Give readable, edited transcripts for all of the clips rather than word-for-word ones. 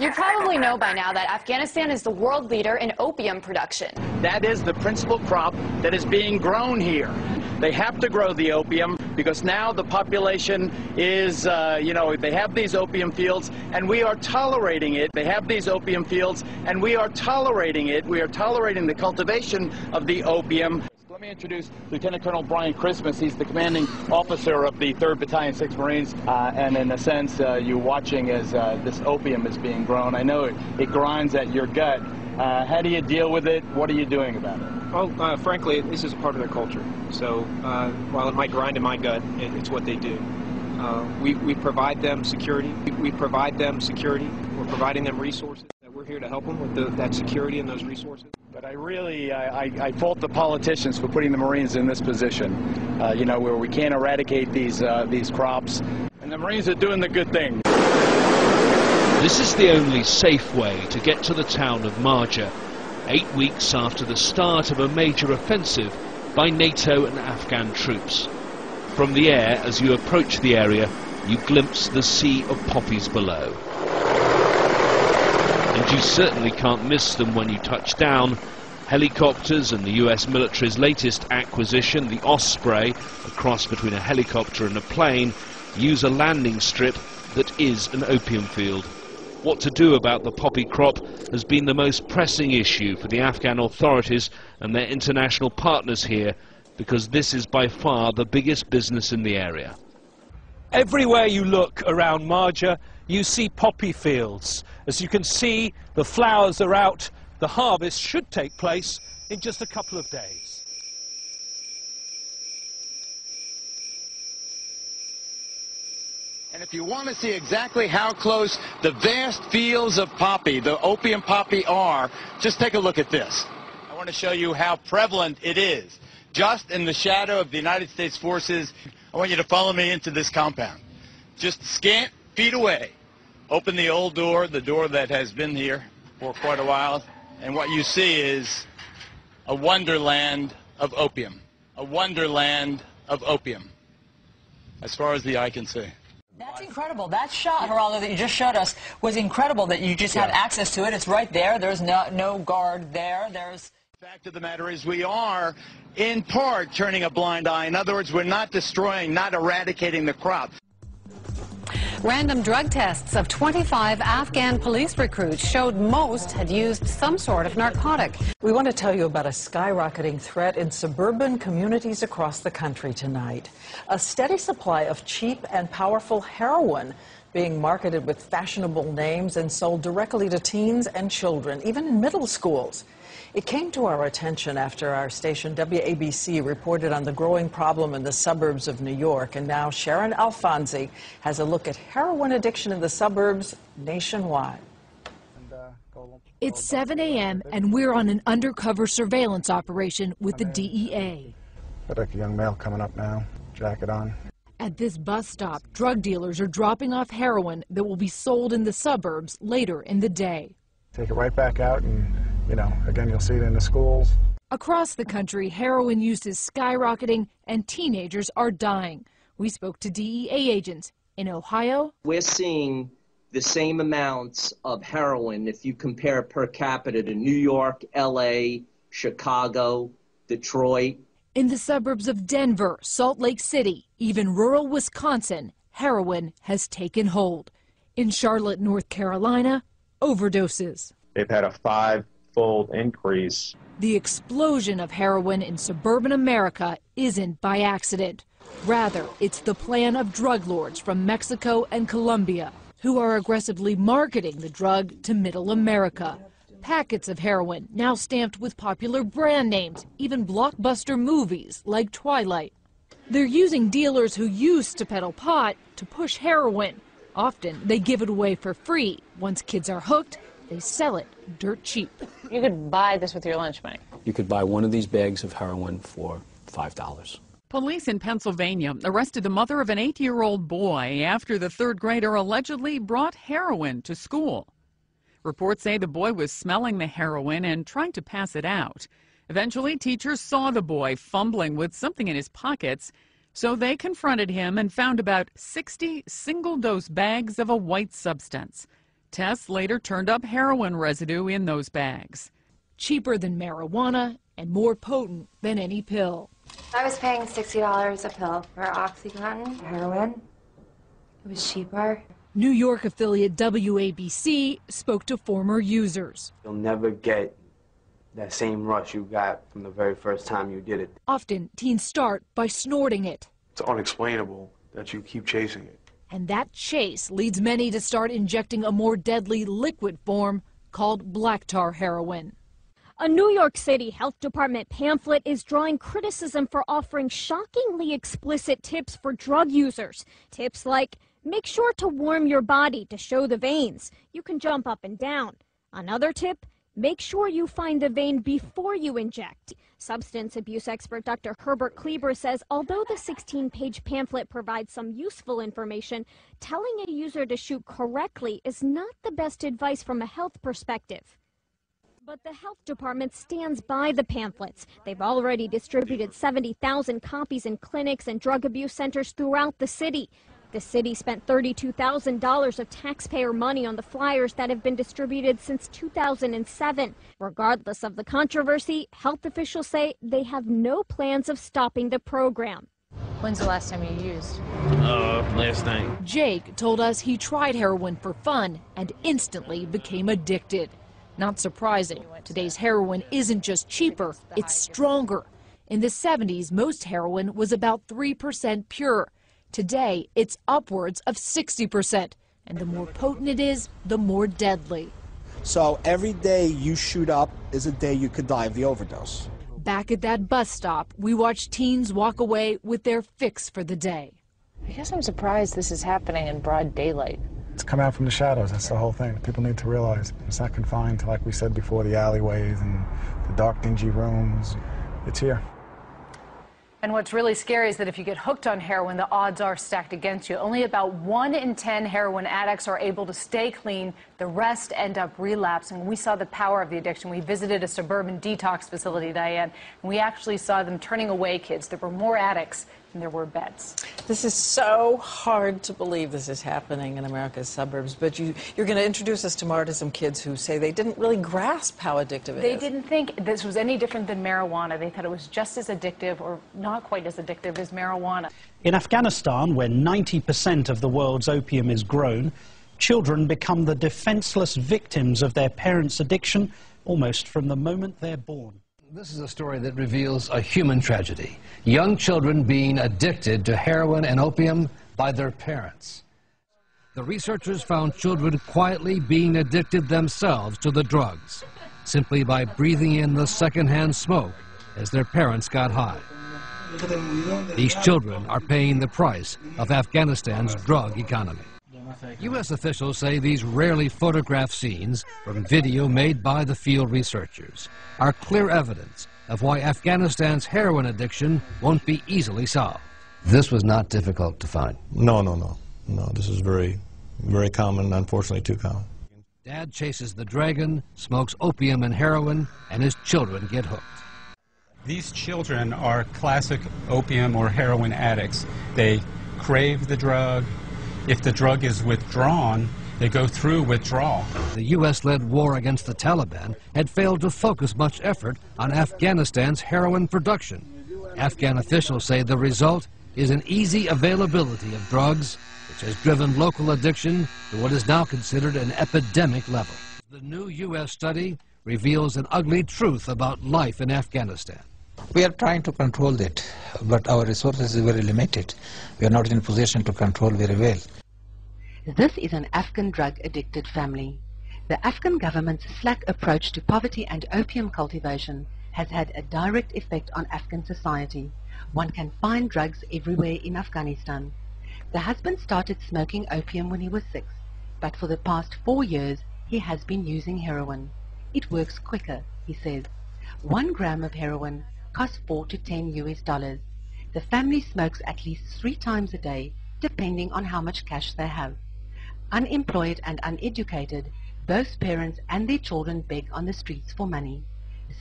You probably know by now that Afghanistan is the world leader in opium production. That is the principal crop that is being grown here. They have to grow the opium because now the population is, they have these opium fields and we are tolerating it. They have these opium fields and we are tolerating it. We are tolerating the cultivation of the opium. Let me introduce Lieutenant Colonel Brian Christmas. He's the commanding officer of the 3rd Battalion, 6th Marines, and in a sense, you're watching as this opium is being grown. I know it grinds at your gut. How do you deal with it? What are you doing about it? Well, frankly, this is a part of their culture. So while it might grind in my gut, it's what they do. We provide them security. We provide them security. We're providing them resources. We're here to help them with that security and those resources. But I fault the politicians for putting the Marines in this position, where we can't eradicate these crops. And the Marines are doing the good thing. This is the only safe way to get to the town of Marja, 8 weeks after the start of a major offensive by NATO and Afghan troops. From the air, as you approach the area, you glimpse the sea of poppies below. And you certainly can't miss them when you touch down. Helicopters and the US military's latest acquisition, the Osprey, a cross between a helicopter and a plane, use a landing strip that is an opium field. What to do about the poppy crop has been the most pressing issue for the Afghan authorities and their international partners here, because this is by far the biggest business in the area. Everywhere you look around Marja, you see poppy fields. As you can see, the flowers are out. The harvest should take place in just a couple of days. And if you want to see exactly how close the vast fields of poppy, the opium poppy, are, just take a look at this. I want to show you how prevalent it is. Just in the shadow of the United States forces, I want you to follow me into this compound. Just scant feet away. Open the old door, the door that has been here for quite a while, and what you see is a wonderland of opium. A wonderland of opium, as far as the eye can see. That's incredible. That shot, Geraldo, that you just showed us was incredible, that you just had access to it. It's right there. There's no guard there. The fact of the matter is we are, in part, turning a blind eye. In other words, we're not destroying, not eradicating the crop. Random drug tests of 25 Afghan police recruits showed most had used some sort of narcotic. We want to tell you about a skyrocketing threat in suburban communities across the country tonight. A steady supply of cheap and powerful heroin being marketed with fashionable names and sold directly to teens and children, even in middle schools. It came to our attention after our station WABC reported on the growing problem in the suburbs of New York, and now Sharon Alfonsi has a look at heroin addiction in the suburbs nationwide. It's 7 a.m. and we're on an undercover surveillance operation with the DEA. Got a young male coming up now, jacket on. At this bus stop, drug dealers are dropping off heroin that will be sold in the suburbs later in the day. Take it right back out and, again, you'll see it in the schools. Across the country, heroin use is skyrocketing and teenagers are dying. We spoke to DEA agents in Ohio. We're seeing the same amounts of heroin if you compare per capita to New York, LA, Chicago, Detroit. In the suburbs of Denver, Salt Lake City, even rural Wisconsin, heroin has taken hold. In Charlotte, North Carolina, overdoses. They've had a 5-fold increase. The explosion of heroin in suburban America isn't by accident. Rather, it's the plan of drug lords from Mexico and Colombia who are aggressively marketing the drug to middle America. Packets of heroin now stamped with popular brand names, even blockbuster movies like Twilight. They're using dealers who used to peddle pot to push heroin. Often, they give it away for free. Once kids are hooked, they sell it dirt cheap. You could buy this with your lunch money. You could buy one of these bags of heroin for $5. Police in Pennsylvania arrested the mother of an 8-year-old boy after the third grader allegedly brought heroin to school. Reports say the boy was smelling the heroin and trying to pass it out. Eventually, teachers saw the boy fumbling with something in his pockets. So they confronted him and found about 60 single-dose bags of a white substance. Tests later turned up heroin residue in those bags. Cheaper than marijuana and more potent than any pill. I was paying $60 a pill for OxyContin, heroin. It was cheaper. New York affiliate WABC spoke to former users. You'll never get that same rush you got from the very first time you did it. Often, teens start by snorting it. It's unexplainable that you keep chasing it. And that chase leads many to start injecting a more deadly liquid form called black tar heroin. A New York City Health Department pamphlet is drawing criticism for offering shockingly explicit tips for drug users. Tips like, make sure to warm your body to show the veins. You can jump up and down. Another tip, make sure you find the vein before you inject. Substance abuse expert Dr. Herbert Kleber says although the 16-page pamphlet provides some useful information, telling a user to shoot correctly is not the best advice from a health perspective. But the health department stands by the pamphlets. They've already distributed 70,000 copies in clinics and drug abuse centers throughout the city. The city spent $32,000 of taxpayer money on the flyers that have been distributed since 2007. Regardless of the controversy, health officials say they have no plans of stopping the program. When's the last time you used? Last night. Jake told us he tried heroin for fun and instantly became addicted. Not surprising, today's heroin isn't just cheaper, it's stronger. In the 70s, most heroin was about 3% pure. Today, it's upwards of 60%. And the more potent it is, the more deadly. So every day you shoot up is a day you could die of the overdose. Back at that bus stop, we watch teens walk away with their fix for the day. I guess I'm surprised this is happening in broad daylight. It's come out from the shadows. That's the whole thing. People need to realize it's not confined to, like we said before, the alleyways and the dark, dingy rooms. It's here. And what's really scary is that if you get hooked on heroin, the odds are stacked against you. Only about 1 in 10 heroin addicts are able to stay clean. The rest end up relapsing. We saw the power of the addiction. We visited a suburban detox facility, Diane, and we actually saw them turning away kids. There were more addicts than there were beds. This is so hard to believe this is happening in America's suburbs, but you're going to introduce us tomorrow to some kids who say they didn't really grasp how addictive it is. They didn't think this was any different than marijuana. They thought it was just as addictive or not quite as addictive as marijuana. In Afghanistan, where 90% of the world's opium is grown, children become the defenseless victims of their parents' addiction almost from the moment they're born. This is a story that reveals a human tragedy. Young children being addicted to heroin and opium by their parents. The researchers found children quietly being addicted themselves to the drugs, simply by breathing in the secondhand smoke as their parents got high. These children are paying the price of Afghanistan's drug economy. U.S. officials say these rarely photographed scenes from video made by the field researchers are clear evidence of why Afghanistan's heroin addiction won't be easily solved. This was not difficult to find. No. This is very, very common, unfortunately too common. Dad chases the dragon, smokes opium and heroin, and his children get hooked. These children are classic opium or heroin addicts. They crave the drug. If the drug is withdrawn, they go through withdrawal. The U.S.-led war against the Taliban had failed to focus much effort on Afghanistan's heroin production. Afghan officials say the result is an easy availability of drugs, which has driven local addiction to what is now considered an epidemic level. The new U.S. study reveals an ugly truth about life in Afghanistan. We are trying to control it, but our resources are very limited. We are not in a position to control very well. This is an Afghan drug-addicted family. The Afghan government's slack approach to poverty and opium cultivation has had a direct effect on Afghan society. One can find drugs everywhere in Afghanistan. The husband started smoking opium when he was 6, but for the past 4 years he has been using heroin. It works quicker, he says. 1 gram of heroin costs $4 to $10 US. The family smokes at least 3 times a day, depending on how much cash they have. Unemployed and uneducated, both parents and their children beg on the streets for money.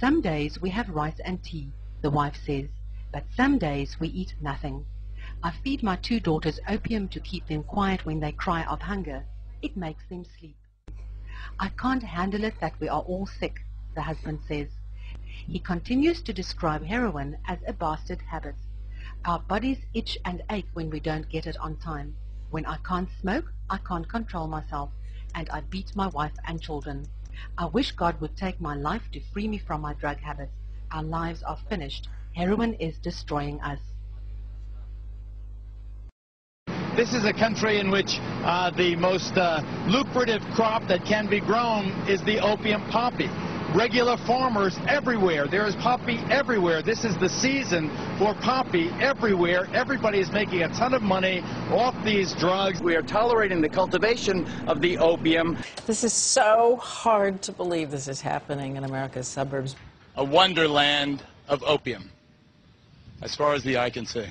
Some days we have rice and tea, the wife says, but some days we eat nothing. I feed my 2 daughters opium to keep them quiet when they cry of hunger. It makes them sleep. I can't handle it that we are all sick, the husband says. He continues to describe heroin as a bastard habit. Our bodies itch and ache when we don't get it on time. When I can't smoke, I can't control myself, and I beat my wife and children. I wish God would take my life to free me from my drug habits. Our lives are finished. Heroin is destroying us. This is a country in which the most lucrative crop that can be grown is the opium poppy. Regular farmers everywhere. There is poppy everywhere. This is the season for poppy everywhere. Everybody is making a ton of money off these drugs. We are tolerating the cultivation of the opium. This is so hard to believe this is happening in America's suburbs. A wonderland of opium, as far as the eye can see.